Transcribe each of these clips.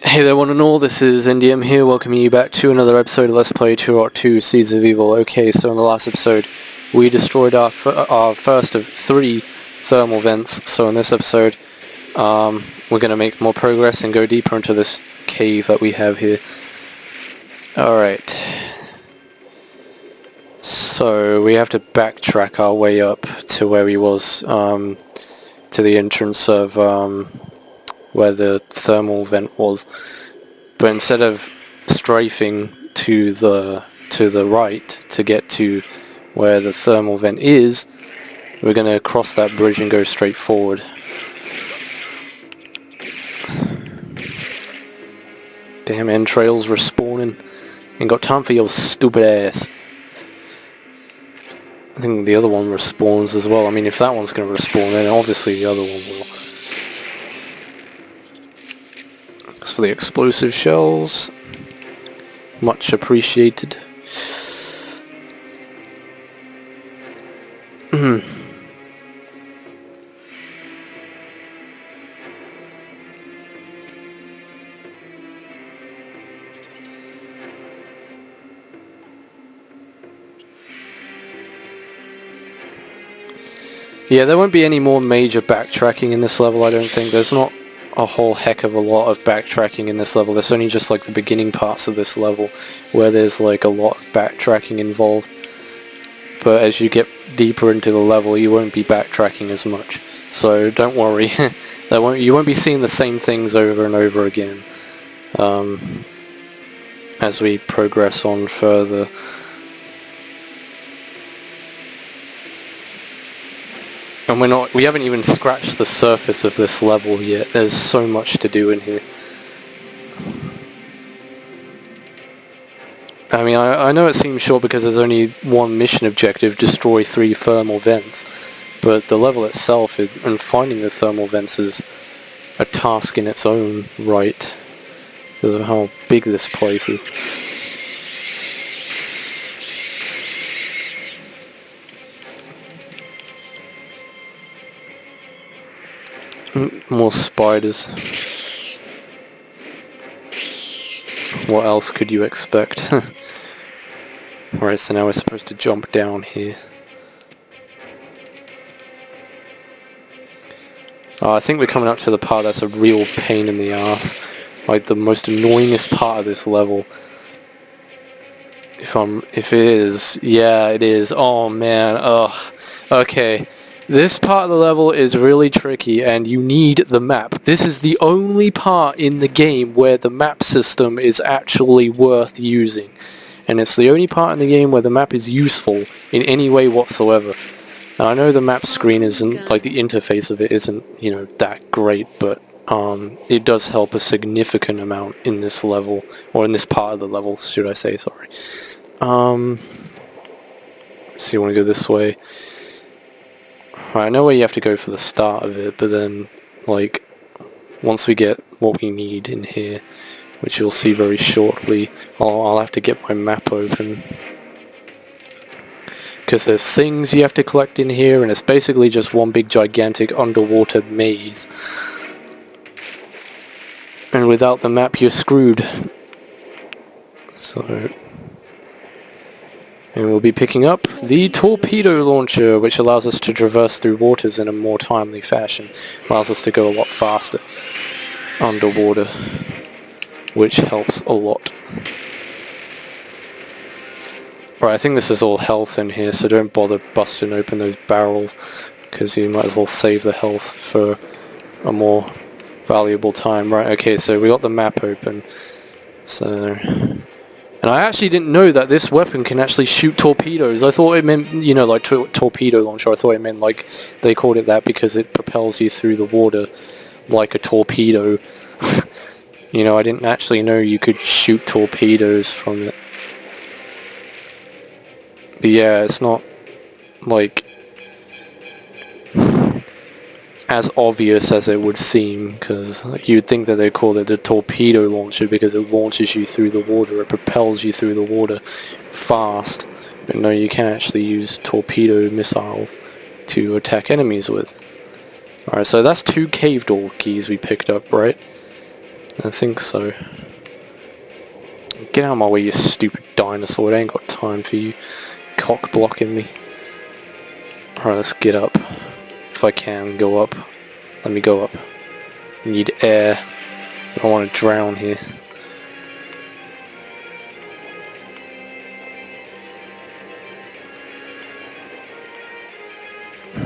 Hey there one and all, this is NDM here, welcoming you back to another episode of Let's Play Turok 2 Seeds of Evil. Okay, so in the last episode, we destroyed our first of 3 thermal vents, so in this episode, we're going to make more progress and go deeper into this cave that we have here. Alright. So, we have to backtrack our way up to where we was, to the entrance of, where the thermal vent was, but instead of strafing to the right to get to where the thermal vent is, we're going to cross that bridge and go straight forward. Damn entrails respawning. Ain't got time for your stupid ass. I think the other one respawns as well. I mean, if that one's going to respawn, then obviously the other one will. As for the explosive shells, much appreciated. Yeah, there won't be any more major backtracking in this level, I don't think. There's not a whole heck of a lot of backtracking in this level. There's only just like the beginning parts of this level where there's like a lot of backtracking involved. But as you get deeper into the level, you won't be backtracking as much. So don't worry, you won't be seeing the same things over and over again as we progress on further. And we haven't even scratched the surface of this level yet. There's so much to do in here. I mean, I know it seems short because there's only one mission objective, destroy 3 thermal vents. But the level itself and finding the thermal vents is a task in its own right. Because of how big this place is. More spiders. What else could you expect? Alright, so now we're supposed to jump down here. I think we're coming up to the part that's a real pain in the ass. Like the most annoyingest part of this level. If it is, yeah it is. Oh man, ugh. Okay. This part of the level is really tricky and you need the map. This is the only part in the game where the map system is actually worth using. And it's the only part in the game where the map is useful in any way whatsoever. Now I know the map screen isn't, like the interface of it isn't, you know, that great, but it does help a significant amount in this level, or in this part of the level, should I say, sorry. So you want to go this way. I know where you have to go for the start of it, but then, like, once we get what we need in here, which you'll see very shortly, I'll have to get my map open. Because there's things you have to collect in here, and it's basically just one big gigantic underwater maze. And without the map, you're screwed. So... And we'll be picking up the Torpedo launcher, which allows us to traverse through waters in a more timely fashion. Allows us to go a lot faster underwater, which helps a lot. Right, I think this is all health in here, so don't bother busting open those barrels, because you might as well save the health for a more valuable time. Right, okay, so we got the map open. So... And I actually didn't know that this weapon can actually shoot torpedoes. I thought it meant, you know, like torpedo launcher. I thought it meant like they called it that because it propels you through the water like a torpedo. You know, I didn't actually know you could shoot torpedoes from it. But yeah, it's not like as obvious as it would seem, because you'd think that they call it the torpedo launcher because it launches you through the water, it propels you through the water fast. But no, you can actually use torpedo missiles to attack enemies with. Alright, so that's 2 cave door keys we picked up, right? I think so. Get out of my way, you stupid dinosaur. I ain't got time for you cock blocking me. Alright, let's get up. If I can go up. Let me go up. Need air. I don't want to drown here.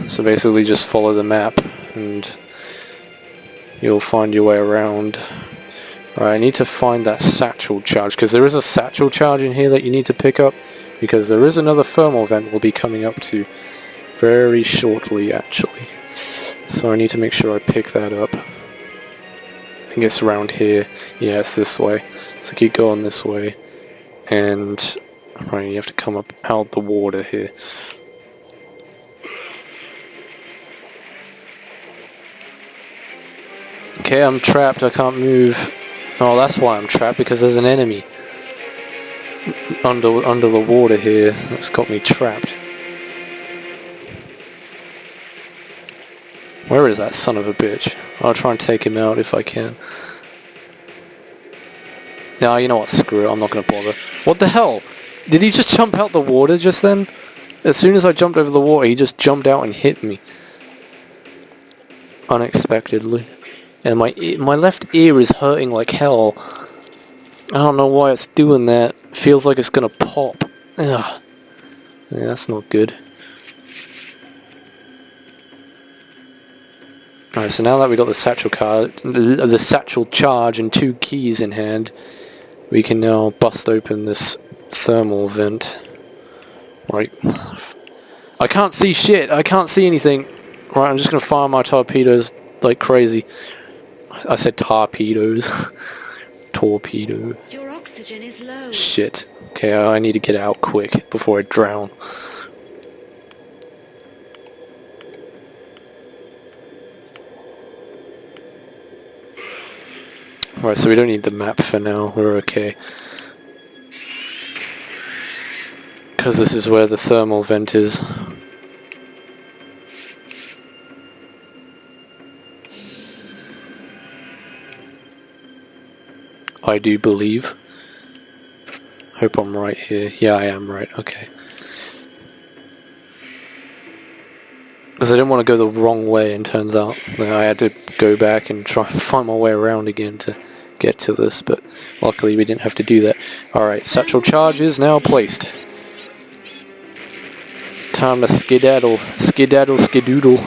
So basically just follow the map and you'll find your way around. Alright, I need to find that satchel charge, because there is a satchel charge in here that you need to pick up, because there is another thermal vent we'll be coming up to very shortly, actually. So I need to make sure I pick that up. I think it's around here. Yeah, it's this way. So keep going this way. And, right, you have to come up out the water here. Okay, I'm trapped, I can't move. Oh, that's why I'm trapped, because there's an enemy under the water here that's got me trapped. Where is that son of a bitch? I'll try and take him out if I can. No, you know what, screw it, I'm not gonna bother. What the hell? Did he just jump out the water just then? As soon as I jumped over the water, he just jumped out and hit me. Unexpectedly. And my left ear is hurting like hell. I don't know why it's doing that. Feels like it's gonna pop. Ugh. Yeah, that's not good. Alright, so now that we got the satchel charge and 2 keys in hand, we can now bust open this thermal vent. Right. I can't see shit. I can't see anything. Right, I'm just gonna fire my torpedoes like crazy. I said torpedoes. Torpedo. Your oxygen is low. Shit. Okay, I need to get out quick before I drown. Right, so we don't need the map for now. We're okay. Because this is where the thermal vent is. I do believe. Hope I'm right here. Yeah, I am right. Okay. Because I didn't want to go the wrong way, and turns out that I had to go back and try and find my way around again to get to this, but luckily we didn't have to do that. Alright, satchel charge is now placed. Time to skedaddle. Skedaddle, skedoodle.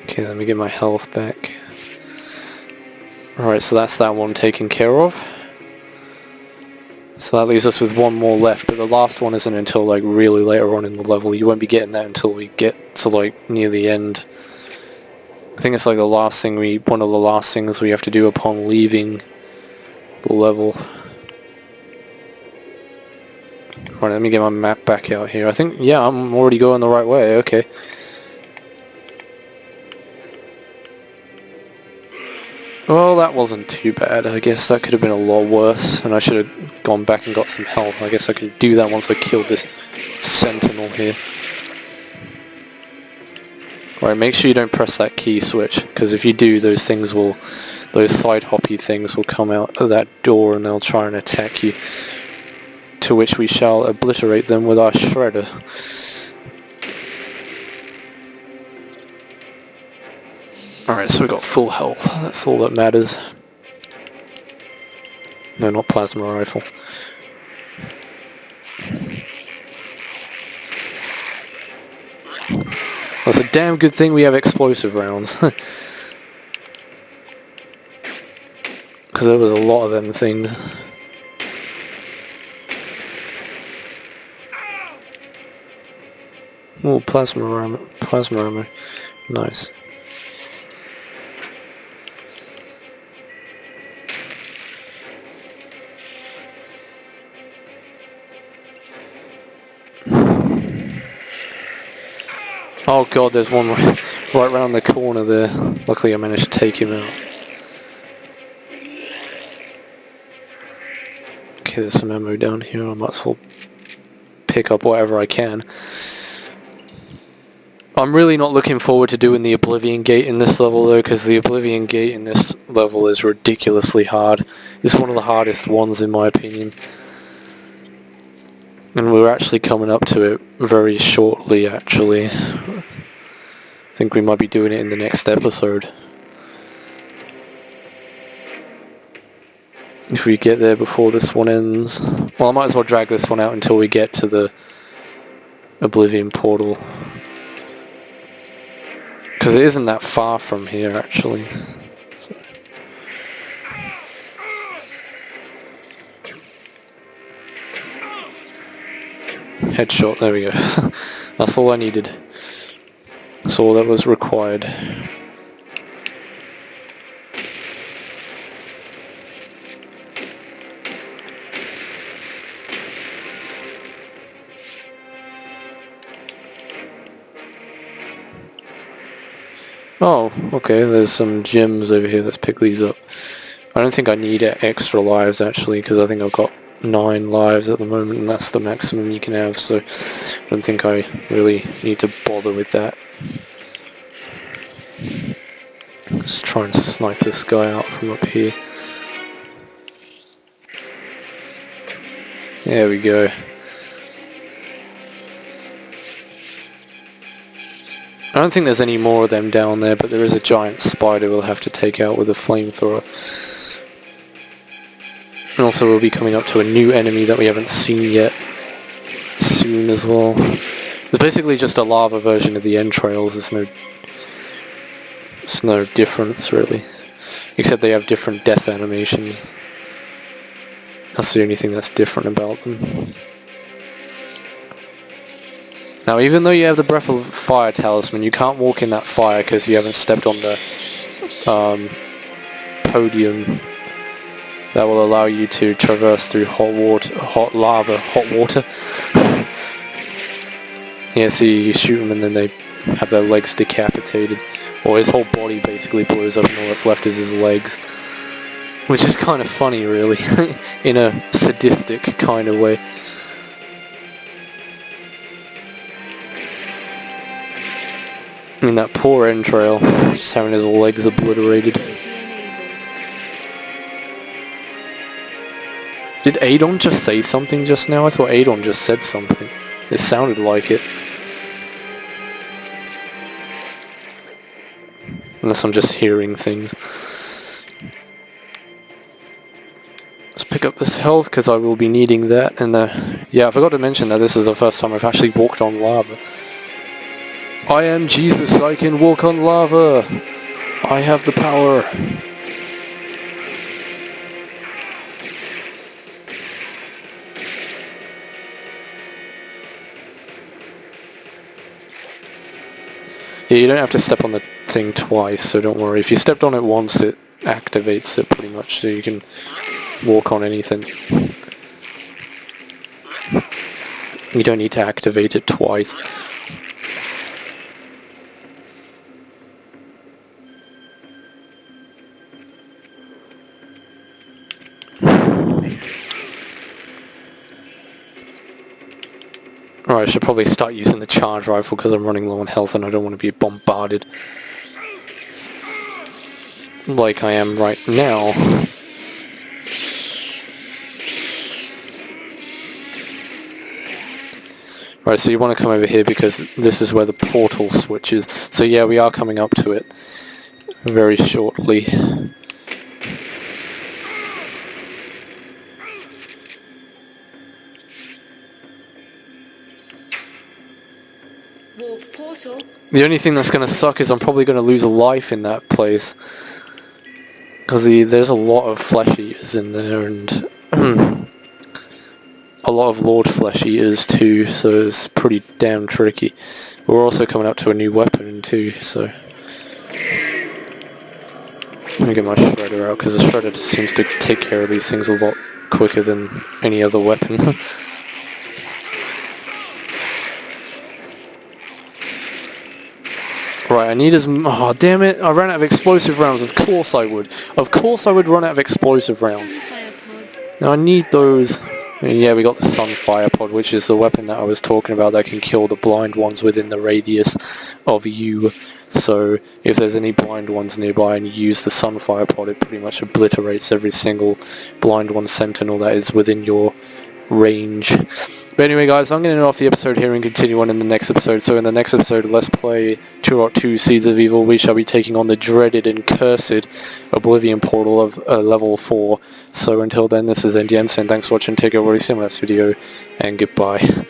Okay, let me get my health back. Alright, so that's that one taken care of. So that leaves us with one more left, but the last one isn't until like really later on in the level. You won't be getting that until we get to like near the end. I think it's like one of the last things we have to do upon leaving the level. Right, let me get my map back out here. I think, yeah, I'm already going the right way, okay. Well, that wasn't too bad. I guess that could have been a lot worse, and I should have gone back and got some health. I guess I could do that once I killed this sentinel here. Right, make sure you don't press that key switch, because if you do, those side hoppy things will come out of that door and they'll try and attack you. To which we shall obliterate them with our shredder. Alright, so we got full health. That's all that matters. No, not plasma rifle. That's a damn good thing we have explosive rounds. Because there was a lot of them things. Oh, plasma armor. Nice. Oh god, there's one right around the corner there. Luckily I managed to take him out. Okay, there's some ammo down here, I might as well pick up whatever I can. I'm really not looking forward to doing the Oblivion Gate in this level though, because the Oblivion Gate in this level is ridiculously hard. It's one of the hardest ones in my opinion. And we're actually coming up to it very shortly actually. I think we might be doing it in the next episode. If we get there before this one ends. Well, I might as well drag this one out until we get to the Oblivion portal. Because it isn't that far from here, actually. So. Headshot, there we go. That's all I needed. That's all that was required. Oh, okay, there's some gems over here, let's pick these up. I don't think I need extra lives actually, because I think I've got 9 lives at the moment, and that's the maximum you can have, so I don't think I really need to bother with that. Let's try and snipe this guy out from up here. There we go. I don't think there's any more of them down there, but there is a giant spider we'll have to take out with a flamethrower. And also we'll be coming up to a new enemy that we haven't seen yet soon as well. It's basically just a lava version of the entrails, there's no difference really. Except they have different death animations. That's the only thing that's different about them. Now, even though you have the Breath of Fire talisman, you can't walk in that fire because you haven't stepped on the podium that will allow you to traverse through hot water. Yeah, so you shoot them and then they have their legs decapitated. Or his whole body basically blows up and all that's left is his legs. Which is kind of funny, really, in a sadistic kind of way. I mean, that poor entrail, just having his legs obliterated. Did Adon just say something just now? I thought Adon just said something. It sounded like it. Unless I'm just hearing things. Let's pick up this health, because I will be needing that. And yeah, I forgot to mention that this is the first time I've actually walked on lava. I am Jesus, I can walk on lava! I have the power! Yeah, you don't have to step on the thing twice, so don't worry. If you stepped on it once, it activates it pretty much, so you can walk on anything. You don't need to activate it twice. Alright, I should probably start using the charge rifle because I'm running low on health and I don't want to be bombarded like I am right now. Right, so you want to come over here because this is where the portal switch is. So yeah, we are coming up to it very shortly. The only thing that's going to suck is I'm probably going to lose a life in that place. Because there's a lot of flesh eaters in there, and a lot of Lord Flesh Eaters too, so it's pretty damn tricky. We're also coming up to a new weapon too, so... Let me get my shredder out, because the shredder seems to take care of these things a lot quicker than any other weapon. Right, I need as... Oh, damn it! I ran out of explosive rounds. Of course I would. Of course I would run out of explosive rounds. Now I need those. And yeah, we got the Sunfire Pod, which is the weapon that I was talking about that can kill the blind ones within the radius of you. So if there's any blind ones nearby and you use the Sunfire Pod, it pretty much obliterates every single blind one sentinel that is within your range. But anyway guys, I'm going to end off the episode here and continue on in the next episode. So in the next episode, let's play Turok 2 Seeds of Evil. We shall be taking on the dreaded and cursed Oblivion Portal of level 4. So until then, this is NDM saying thanks for watching, take over, see you in the next video, and goodbye.